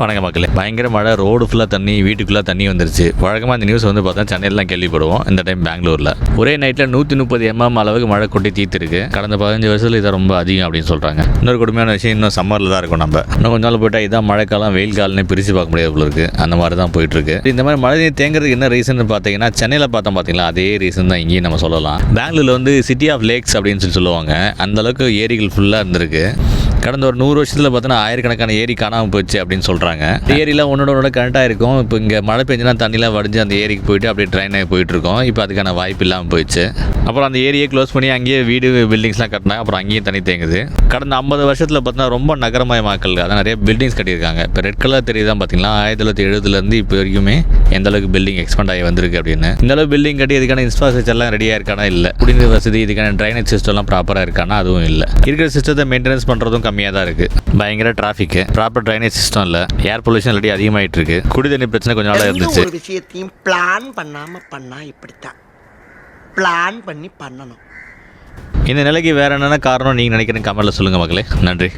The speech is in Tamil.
வணக்கம் மக்களே. பயங்கர மழை, ரோடு ஃபுல்லாக தண்ணி, வீட்டுக்குள்ளே தண்ணி வந்துருச்சு. வழக்கமாக இந்த நியூஸ் வந்து பார்த்தா சென்னையிலாம் கேள்விப்படுவோம். இந்த டைம் பெங்களூரில் ஒரே நைட்டில் 130 mm அளவுக்கு மழை கொட்டி தீர்த்துருக்கு. கடந்த 15 வருஷத்தில் இதை ரொம்ப அதிகம் அப்படின்னு சொல்கிறாங்க. இன்னொரு கொடுமையான விஷயம், இன்னும் சம்மரில் தான் இருக்கும். நம்ம இன்னும் கொஞ்ச நாள் போயிட்டா இதான் மழைக்காலம், வெயில் காலம்னு பிரித்து பார்க்க முடியாது போல இருக்குது. அந்த மாதிரி தான் போயிட்டுருக்கு. இந்த மாதிரி மழை நீர் தேங்குறதுக்கு என்ன ரீசன் பார்த்தீங்கன்னா, சென்னையில் பார்த்தீங்களா அதே ரீசன் தான் இங்கேயும் நம்ம சொல்லலாம். பெங்களூரில் வந்து சிட்டி ஆஃப் லேக்ஸ் அப்படின்னு சொல்லுவாங்க. அந்தளவுக்கு ஏரிகள் ஃபுல்லாக இருந்திருக்கு. கடந்த ஒரு 100 வருஷத்தில் பார்த்தோன்னா ஆயிரக்கணக்கான ஏரி காணாமல் போச்சு அப்படின்னு சொல்கிறாங்க. ஏரிலாம் ஒன்றோட கனெக்டாக இருக்கும். இப்போ இங்கே மழை பெஞ்சுனா தண்ணிலாம் வடிஞ்சு அந்த ஏரிக்கு போயிட்டு அப்படியே ட்ரெயின் ஆகி போயிட்டுருக்கோம். இப்போ அதுக்கான வாய்ப்பு இல்லாமல் போயிடுச்சு. அப்புறம் அந்த ஏரியை க்ளோஸ் பண்ணி அங்கேயே வீடு பில்டிங்ஸ்லாம் கட்டினாங்க. அப்புறம் அங்கேயும் தண்ணி தேங்குது. கடந்த 50 வருஷத்தில் பார்த்தீங்கன்னா ரொம்ப நகரமயமாக்கல், அதான் நிறைய பில்டிங்ஸ் கட்டியிருக்காங்க. இப்போ ரெட் கலர் தெரியுதான் பார்த்தீங்களா, 1970 இப்போ வரைக்குமே எந்த அளவுக்கு பில்டிங் எக்ஸ்பெண்ட் ஆகி வந்திருக்கு அப்படின்னு. இந்த அளவுக்கு பில்டிங் கட்டி இதுக்கான இன்ஃப்ராஸ்ட்ரக்சர்லாம் ரெடியாக இருக்கானா இல்லை, குடிநீர் வசதி இதுக்கான ட்ரைனேஜ் சிஸ்டம்லாம் ப்ராப்பராக இருக்கானா அதுவும் இல்லை. இருக்கிற சிஸ்டத்தை மெயின்டெனன்ஸ் பண்ணுறதும் கம்மியாக தான் இருக்குது. பயங்கர டிராஃபிக், ப்ராப்பர் ட்ரைனேஜ் சிஸ்டம் இல்லை, ஏர் பொல்யூஷன் ஆல்ரெடி அதிகமாகிட்டு இருக்கு. குடி தண்ணி பிரச்சனை கொஞ்ச நாளாக இருந்துச்சு. ஒரு விஷயத்தையும் பிளான் பண்ணாம பண்ணா இப்படித்தான். பிளான் பண்ணி பண்ணணும். இந்த நிலைக்கு வேற என்னென்ன காரணம் நீங்கள் நினைக்கிறேன் கமெண்ட்ல சொல்லுங்கள் மக்களே. நன்றி.